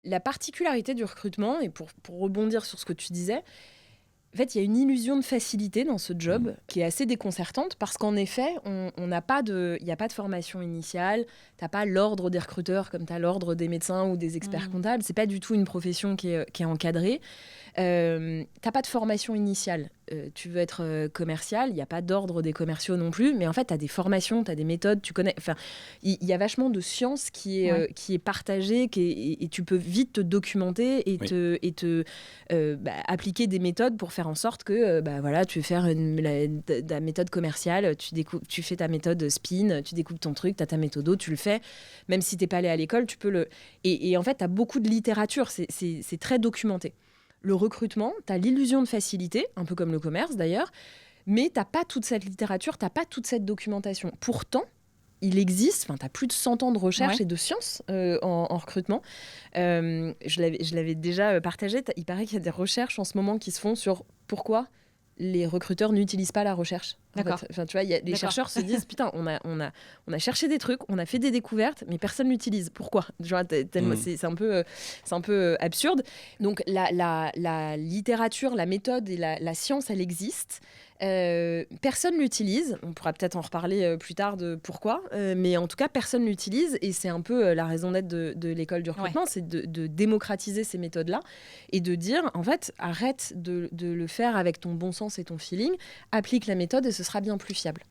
La particularité du recrutement, et pour rebondir sur ce que tu disais, en fait, il y a une illusion de facilité dans ce job qui est assez déconcertante parce qu'en effet, il n'y a pas de formation initiale. Tu n'as pas l'ordre des recruteurs comme tu as l'ordre des médecins ou des experts comptables. Ce n'est pas du tout une profession qui est encadrée. Tu n'as pas de formation initiale. Tu veux être commercial, il n'y a pas d'ordre des commerciaux non plus, mais en fait, tu as des formations, tu as des méthodes, tu connais. Enfin, il y a vachement de science qui est partagée et tu peux vite te documenter et appliquer des méthodes pour faire en sorte que tu veux faire la méthode commerciale, tu fais ta méthode spin, tu découpes ton truc, tu as ta méthode, tu le fais. Même si tu n'es pas allé à l'école, tu peux le... Et en fait, tu as beaucoup de littérature, c'est très documenté. Le recrutement, tu as l'illusion de facilité, un peu comme le commerce d'ailleurs, mais tu n'as pas toute cette littérature, tu n'as pas toute cette documentation. Pourtant, il existe, tu as plus de 100 ans de recherche et de science en recrutement. Je l'avais déjà partagé, il paraît qu'il y a des recherches en ce moment qui se font sur pourquoi les recruteurs n'utilisent pas la recherche. D'accord. En fait. Tu vois, les chercheurs se disent, putain, on a cherché des trucs, on a fait des découvertes, mais personne l'utilise. Pourquoi ? Genre, c'est un peu absurde. Donc, la littérature, la méthode et la science, elle existe. Personne l'utilise. On pourra peut-être en reparler plus tard de pourquoi, mais en tout cas, personne l'utilise. Et c'est un peu la raison d'être de l'école du recrutement, c'est de démocratiser ces méthodes-là et de dire, en fait, arrête de le faire avec ton bon sens et ton feeling, applique la méthode et ce sera bien plus fiable.